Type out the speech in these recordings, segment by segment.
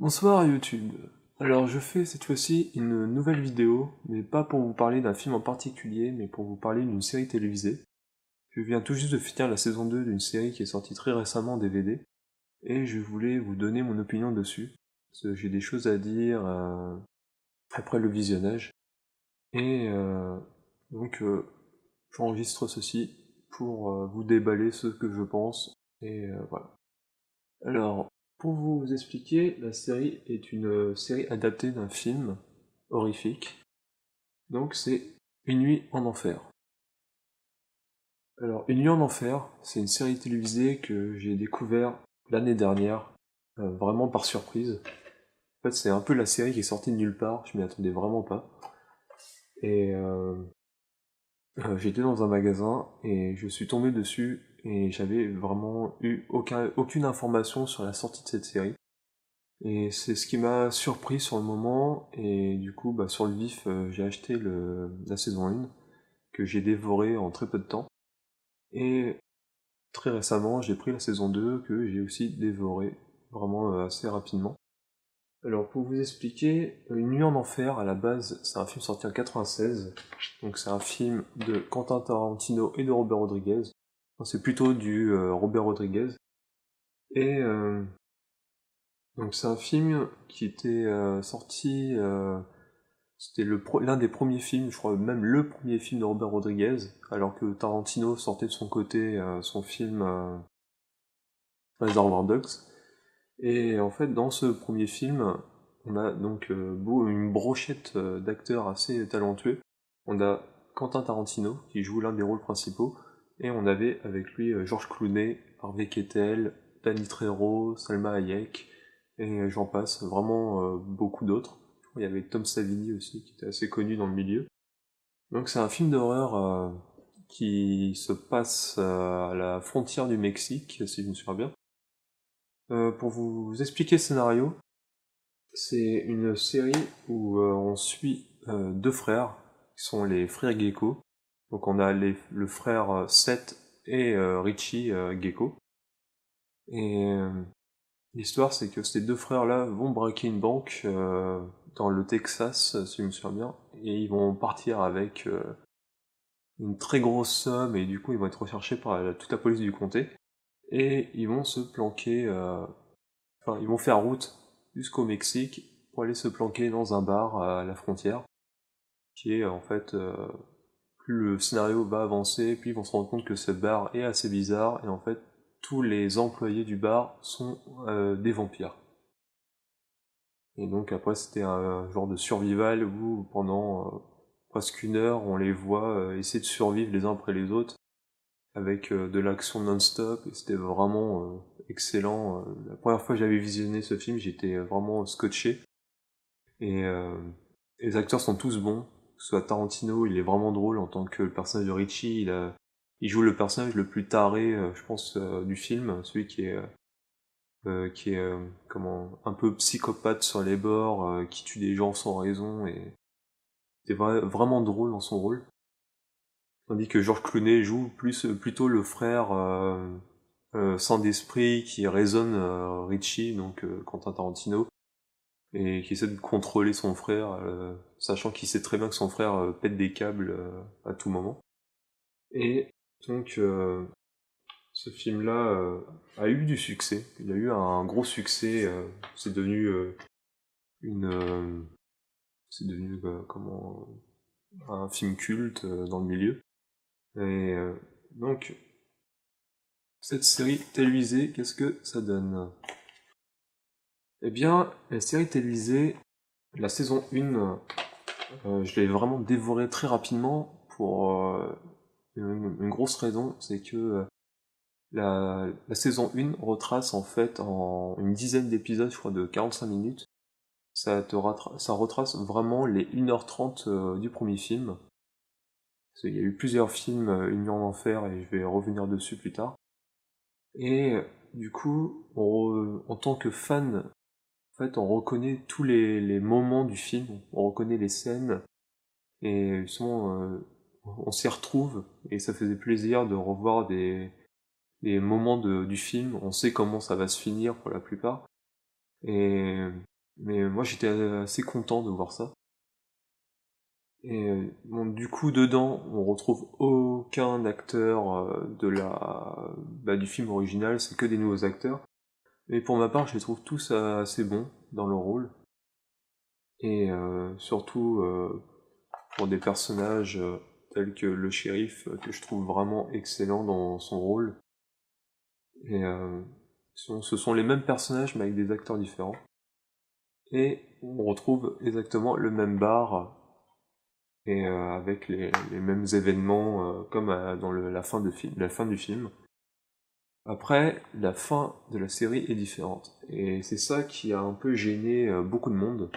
Bonsoir YouTube. Alors je fais cette fois-ci une nouvelle vidéo, mais pas pour vous parler d'un film en particulier, mais pour vous parler d'une série télévisée. Je viens tout juste de finir la saison 2 d'une série qui est sortie très récemment en DVD, et je voulais vous donner mon opinion dessus, parce que j'ai des choses à dire après le visionnage, et j'enregistre ceci pour vous déballer ce que je pense, et voilà. Alors, pour vous expliquer, la série est une série adaptée d'un film horrifique. Donc c'est Une nuit en enfer. Alors, Une nuit en enfer, c'est une série télévisée que j'ai découvert l'année dernière, vraiment par surprise. En fait, c'est un peu la série qui est sortie de nulle part, je m'y attendais vraiment pas. Et j'étais dans un magasin et je suis tombé dessus et j'avais vraiment eu aucune information sur la sortie de cette série. Et c'est ce qui m'a surpris sur le moment, et du coup, sur le vif, j'ai acheté la saison 1, que j'ai dévoré en très peu de temps. Et très récemment, j'ai pris la saison 2, que j'ai aussi dévoré vraiment assez rapidement. Alors, pour vous expliquer, Une nuit en enfer, à la base, c'est un film sorti en 96, donc c'est un film de Quentin Tarantino et de Robert Rodriguez. Enfin, c'est plutôt du Robert Rodriguez. Et donc c'est un film qui était sorti, c'était l'un des premiers films, je crois même le premier film de Robert Rodriguez, alors que Tarantino sortait de son côté son film Reservoir Dogs. Et en fait, dans ce premier film, on a donc une brochette d'acteurs assez talentueux. On a Quentin Tarantino qui joue l'un des rôles principaux, et on avait avec lui George Clooney, Harvey Keitel, Danny Trejo, Salma Hayek, et j'en passe, vraiment beaucoup d'autres. Il y avait Tom Savini aussi, qui était assez connu dans le milieu. Donc c'est un film d'horreur qui se passe à la frontière du Mexique, si je me souviens bien. Pour vous expliquer le scénario, c'est une série où on suit deux frères, qui sont les frères Gecko. Donc on a le frère Seth et Richie Gecko. Et l'histoire, c'est que ces deux frères-là vont braquer une banque dans le Texas, si je me souviens bien, et ils vont partir avec une très grosse somme, et du coup ils vont être recherchés par toute la police du comté, et ils vont se planquer, enfin ils vont faire route jusqu'au Mexique pour aller se planquer dans un bar à la frontière, qui est en fait, plus le scénario va avancer, puis ils vont se rendre compte que ce bar est assez bizarre, et en fait tous les employés du bar sont des vampires. Et donc après c'était un genre de survival où pendant presque une heure on les voit essayer de survivre les uns après les autres avec de l'action non-stop, et c'était vraiment excellent. La première fois que j'avais visionné ce film, j'étais vraiment scotché, et les acteurs sont tous bons, que ce soit Tarantino, il est vraiment drôle en tant que le personnage de Richie, il joue le personnage le plus taré, je pense, du film, celui qui est comment, un peu psychopathe sur les bords, qui tue des gens sans raison, et c'est vraiment drôle dans son rôle. Tandis que George Clooney joue plutôt le frère sans d'esprit qui raisonne Richie, donc Quentin Tarantino, et qui essaie de contrôler son frère, sachant qu'il sait très bien que son frère pète des câbles à tout moment. Et donc ce film-là a eu du succès, il a eu un gros succès, c'est devenu une c'est devenu comment, un film culte dans le milieu. Et donc cette série télévisée, qu'est-ce que ça donne? Eh bien, la série télévisée, la saison 1, je l'ai vraiment dévorée très rapidement pour une grosse raison, c'est que la saison 1 retrace en fait en une dizaine d'épisodes, je crois de 45 minutes. Ça retrace vraiment les 1h30 du premier film. Parce qu'il y a eu plusieurs films, Une nuit en enfer, et je vais revenir dessus plus tard. Et du coup, en tant que fan, en fait, on reconnaît tous les moments du film, on reconnaît les scènes, et justement, on s'y retrouve, et ça faisait plaisir de revoir des moments du film, on sait comment ça va se finir pour la plupart. Et mais moi j'étais assez content de voir ça. Et bon, du coup dedans on retrouve aucun acteur du film original, c'est que des nouveaux acteurs. Mais pour ma part je les trouve tous assez bons dans leur rôle. Et surtout pour des personnages tels que le shérif, que je trouve vraiment excellent dans son rôle. Et ce sont les mêmes personnages mais avec des acteurs différents. Et on retrouve exactement le même bar et avec les mêmes événements comme dans la fin du film. Après, la fin de la série est différente. Et c'est ça qui a un peu gêné beaucoup de monde.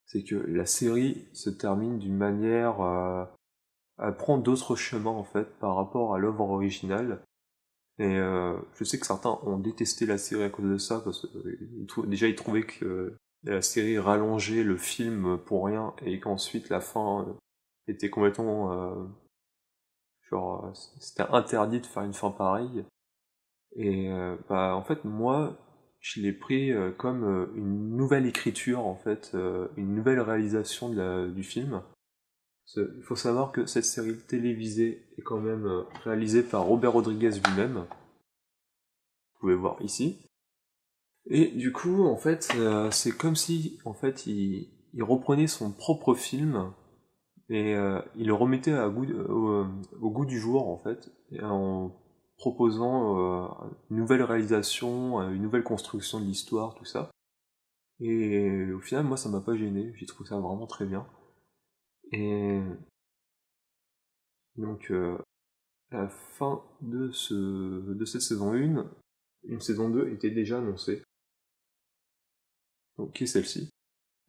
C'est que la série se termine d'une manière... elle prend d'autres chemins en fait par rapport à l'œuvre originale. Et je sais que certains ont détesté la série à cause de ça, parce que déjà ils trouvaient que la série rallongeait le film pour rien, et qu'ensuite la fin était complètement... c'était interdit de faire une fin pareille. Et en fait, moi, je l'ai pris comme une nouvelle écriture, en fait, une nouvelle réalisation du film. Il faut savoir que cette série télévisée est quand même réalisée par Robert Rodriguez lui-même. Vous pouvez voir ici. Et du coup, en fait, c'est comme si, en fait, il reprenait son propre film et il le remettait au goût du jour, en fait, en proposant une nouvelle réalisation, une nouvelle construction de l'histoire, tout ça. Et au final, moi, ça m'a pas gêné. J'ai trouvé ça vraiment très bien. Et donc, à la fin de cette saison 1, une saison 2 était déjà annoncée. Donc, qui est celle-ci.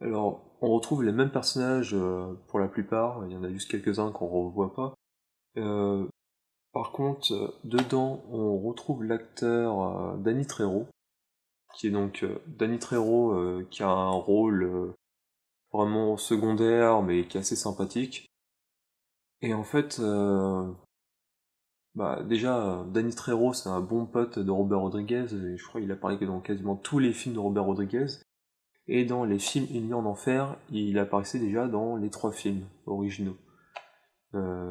Alors, on retrouve les mêmes personnages pour la plupart, il y en a juste quelques-uns qu'on revoit pas. Euh, Par contre, dedans, on retrouve l'acteur Danny Trejo, qui est donc Danny Trejo, qui a un rôle vraiment secondaire, mais qui est assez sympathique. Et en fait, déjà, Danny Trejo, c'est un bon pote de Robert Rodriguez, et je crois qu'il apparaît que dans quasiment tous les films de Robert Rodriguez. Et dans les films Il nuit en enfer, il apparaissait déjà dans les 3 films originaux.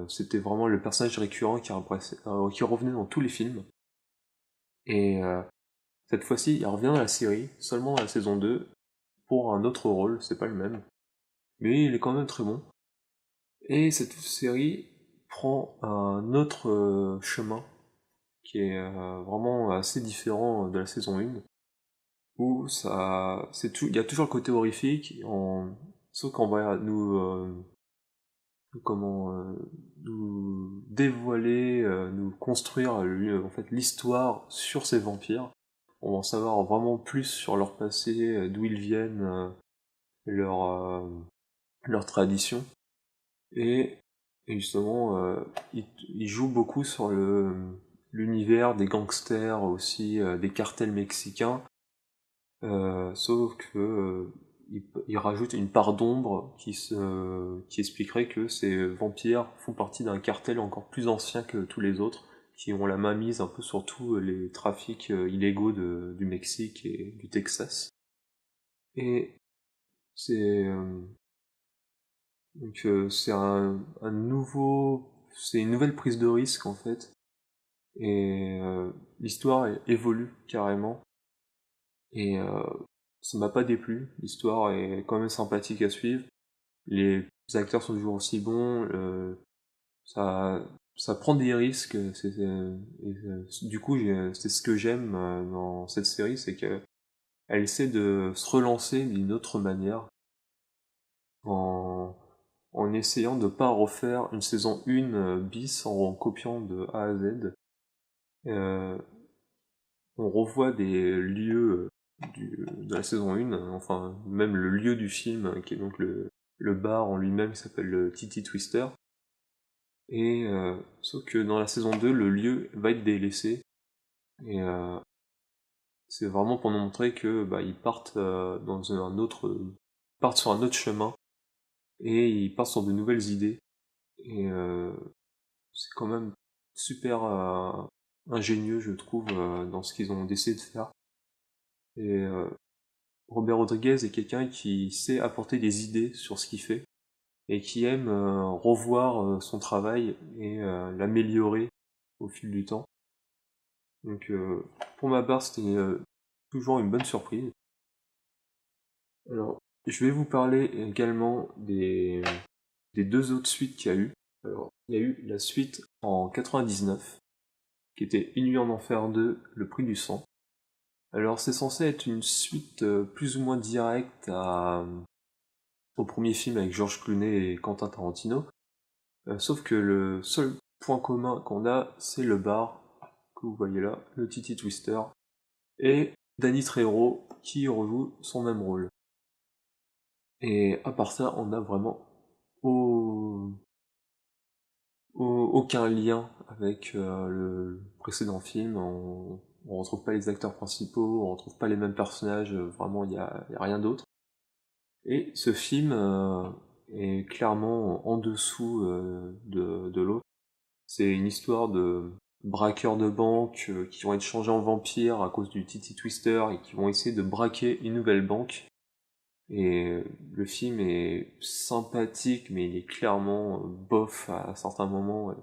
C'était vraiment le personnage récurrent qui revenait dans tous les films. Et cette fois-ci, il revient dans la série, seulement dans la saison 2, pour un autre rôle, c'est pas le même. Mais il est quand même très bon. Et cette série prend un autre chemin, qui est vraiment assez différent de la saison 1, où il y a toujours le côté horrifique, sauf qu'on va nous dévoiler, nous construire en fait l'histoire sur ces vampires. On va en savoir vraiment plus sur leur passé, d'où ils viennent, leur leur tradition. Et, et justement, il joue beaucoup sur l'univers des gangsters aussi, des cartels mexicains. Sauf que il rajoute une part d'ombre qui expliquerait que ces vampires font partie d'un cartel encore plus ancien que tous les autres, qui ont la main mise un peu sur tous les trafics illégaux du Mexique et du Texas. Et c'est c'est c'est une nouvelle prise de risque en fait. Et l'histoire évolue carrément. Et ça m'a pas déplu. L'histoire est quand même sympathique à suivre. Les acteurs sont toujours aussi bons. Ça, ça prend des risques. Du coup, c'est ce que j'aime dans cette série, c'est qu'elle essaie de se relancer d'une autre manière en, en essayant de pas refaire une saison 1 bis en copiant de A à Z. Euh, on revoit des lieux de la saison 1, enfin même le lieu du film, qui est donc le bar en lui-même, qui s'appelle le Titty Twister. Et sauf que dans la saison 2, le lieu va être délaissé. Et c'est vraiment pour nous montrer que ils partent partent sur un autre chemin et ils partent sur de nouvelles idées. Et c'est quand même super ingénieux, je trouve, dans ce qu'ils ont décidé de faire. Et Robert Rodriguez est quelqu'un qui sait apporter des idées sur ce qu'il fait et qui aime revoir son travail et l'améliorer au fil du temps. Donc pour ma part, c'était toujours une bonne surprise. Alors, je vais vous parler également des deux autres suites qu'il y a eu. Alors, il y a eu la suite en 99, qui était Une nuit en enfer 2, Le prix du sang. Alors, c'est censé être une suite plus ou moins directe au premier film avec George Clooney et Quentin Tarantino. Sauf que le seul point commun qu'on a, c'est le bar que vous voyez là, le Titi Twister, et Danny Trejo qui rejoue son même rôle. Et à part ça, on a vraiment aucun lien avec le précédent film. On retrouve pas les acteurs principaux, on retrouve pas les mêmes personnages, vraiment y a rien d'autre. Et ce film est clairement en dessous de l'autre. C'est une histoire de braqueurs de banque qui vont être changés en vampires à cause du Titi Twister et qui vont essayer de braquer une nouvelle banque. Et le film est sympathique, mais il est clairement bof à certains moments.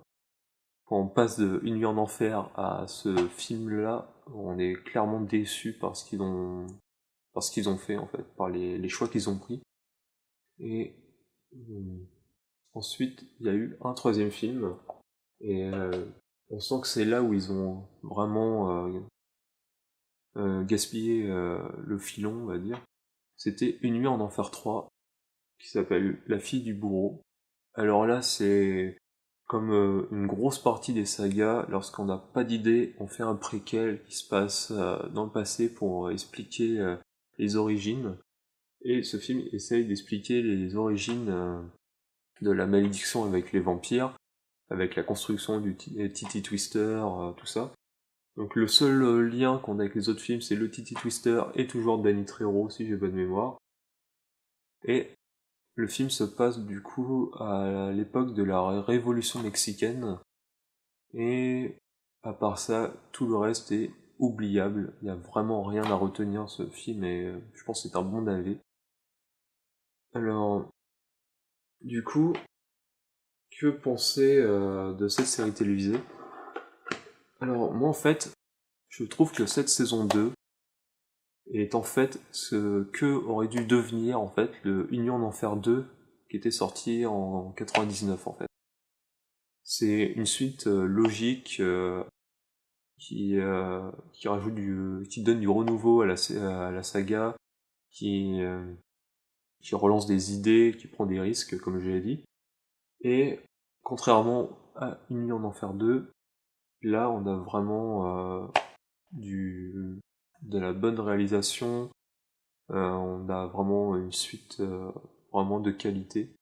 Quand on passe de Une nuit en enfer à ce film-là, on est clairement déçu par ce qu'ils ont fait en fait, par les choix qu'ils ont pris. Et ensuite, il y a eu un troisième film, et on sent que c'est là où ils ont vraiment gaspillé le filon, on va dire. C'était Une nuit en enfer 3, qui s'appelle La fille du bourreau. Alors là, c'est comme une grosse partie des sagas, lorsqu'on n'a pas d'idée, on fait un préquel qui se passe dans le passé pour expliquer les origines. Et ce film essaye d'expliquer les origines de la malédiction avec les vampires, avec la construction du Titi Twister, tout ça. Donc le seul lien qu'on a avec les autres films, c'est le Titi Twister et toujours Danny Trejo, si j'ai bonne mémoire. Et le film se passe du coup à l'époque de la Révolution mexicaine, et à part ça, tout le reste est oubliable. Il n'y a vraiment rien à retenir ce film, et je pense que c'est un bon navet. Alors, du coup, que penser de cette série télévisée? Alors, moi en fait, je trouve que cette saison 2 est en fait ce que aurait dû devenir en fait le Union d'Enfer 2 qui était sorti en 99 en fait. C'est une suite logique qui rajoute qui donne du renouveau à la saga, qui, euh, qui relance des idées, qui prend des risques, comme je l'ai dit. Et contrairement à Une nuit en enfer 2, là on a vraiment de la bonne réalisation, on a vraiment une suite vraiment de qualité.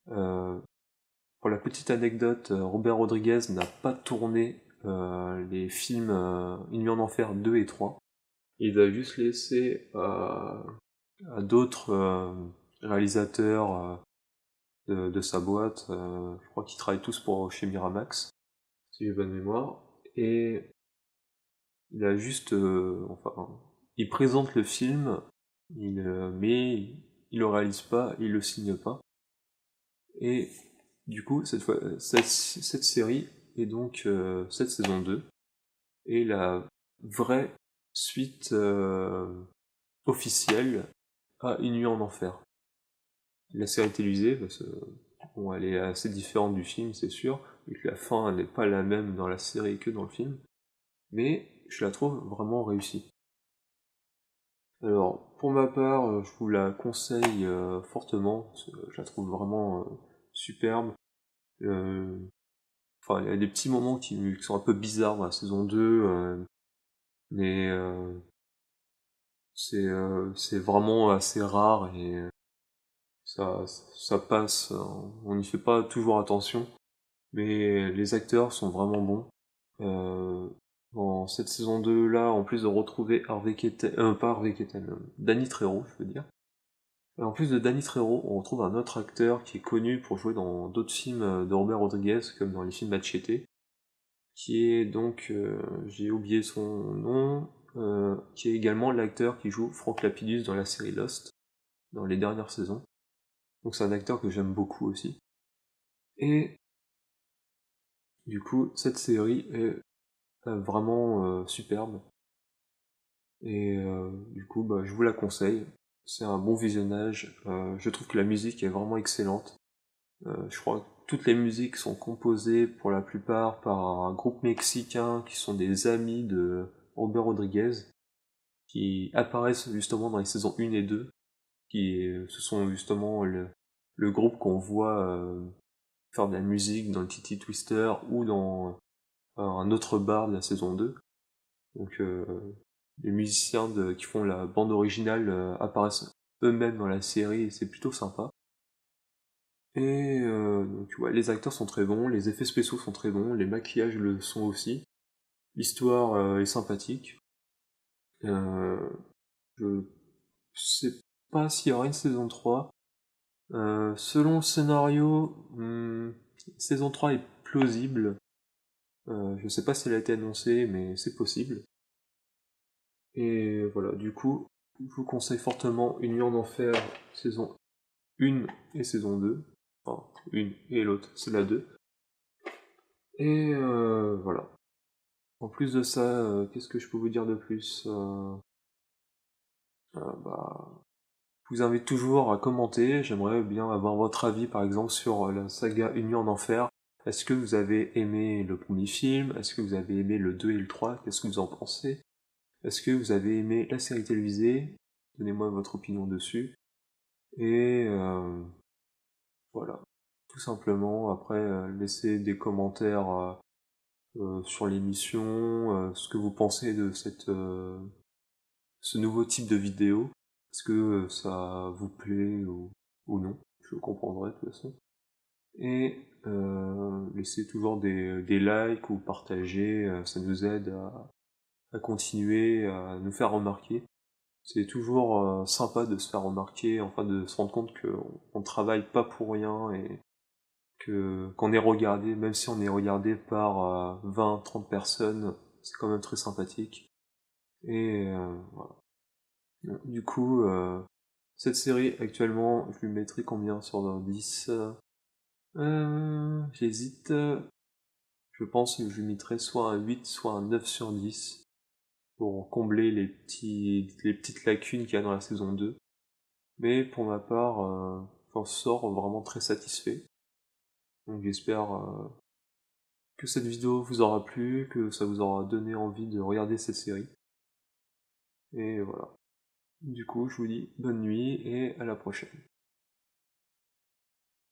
Euh, pour la petite anecdote, Robert Rodriguez n'a pas tourné les films Une nuit en enfer 2 et 3. Il a juste laissé à d'autres réalisateurs de sa boîte, je crois qu'ils travaillent tous chez Miramax, si j'ai bonne mémoire, et il a juste, enfin, il présente le film, mais il le réalise pas, il le signe pas, et du coup, cette série est donc cette saison 2 est la vraie suite officielle à Une nuit en enfer. La série télévisée, parce que bon, elle est assez différente du film, c'est sûr, et que la fin n'est pas la même dans la série que dans le film, mais je la trouve vraiment réussie. Alors, pour ma part, je vous la conseille fortement, parce que je la trouve vraiment superbe. Euh, Enfin, il y a des petits moments qui sont un peu bizarres dans la saison 2, mais c'est vraiment assez rare et ça passe. On n'y fait pas toujours attention, mais les acteurs sont vraiment bons. Dans cette saison 2 là, en plus de retrouver Harvey Keitel, pas Harvey Keitel, Danny Trejo, je veux dire. Et en plus de Danny Trejo, on retrouve un autre acteur qui est connu pour jouer dans d'autres films de Robert Rodriguez, comme dans les films Machete, qui est donc, j'ai oublié son nom, qui est également l'acteur qui joue Frank Lapidus dans la série Lost, dans les dernières saisons. Donc c'est un acteur que j'aime beaucoup aussi. Et du coup, cette série est vraiment superbe. Et du coup, je vous la conseille. C'est un bon visionnage. Je trouve que la musique est vraiment excellente. Je crois que toutes les musiques sont composées pour la plupart par un groupe mexicain qui sont des amis de Robert Rodriguez, qui apparaissent justement dans les saisons 1 et 2, ce sont justement le groupe qu'on voit faire de la musique dans le Titi Twister ou dans un autre bar de la saison 2. Donc les musiciens qui font la bande originale apparaissent eux-mêmes dans la série et c'est plutôt sympa. Et donc ouais, les acteurs sont très bons, les effets spéciaux sont très bons, les maquillages le sont aussi. L'histoire est sympathique. Je sais pas s'il y aura une saison 3. Selon le scénario, saison 3 est plausible. Je sais pas si elle a été annoncée, mais c'est possible. Et voilà, du coup, je vous conseille fortement Une nuit en enfer, saison 1 et saison 2. Enfin, une et l'autre, c'est la 2. Et voilà. En plus de ça, qu'est-ce que je peux vous dire de plus je vous invite toujours à commenter. J'aimerais bien avoir votre avis, par exemple, sur la saga Une nuit en enfer. Est-ce que vous avez aimé le premier film? Est-ce que vous avez aimé le 2 et le 3? Qu'est-ce que vous en pensez? Est-ce que vous avez aimé la série télévisée? Donnez-moi votre opinion dessus. Et voilà. Tout simplement, après, laissez des commentaires sur l'émission, ce que vous pensez de ce nouveau type de vidéo. Est-ce que ça vous plaît ou non? Je comprendrai de toute façon. Et laissez toujours des likes ou partager, ça nous aide à continuer, à nous faire remarquer. C'est toujours sympa de se faire remarquer, enfin de se rendre compte qu'on travaille pas pour rien et qu'on est regardé, même si on est regardé par 20-30 personnes, c'est quand même très sympathique. Et voilà. Du coup, cette série actuellement, je lui mettrai combien sur 10? J'hésite. Je pense que je lui mettrai soit un 8, soit un 9 sur 10 pour combler les petites lacunes qu'il y a dans la saison 2. Mais pour ma part, j'en sors vraiment très satisfait. Donc j'espère que cette vidéo vous aura plu, que ça vous aura donné envie de regarder cette série. Et voilà. Du coup, je vous dis bonne nuit et à la prochaine.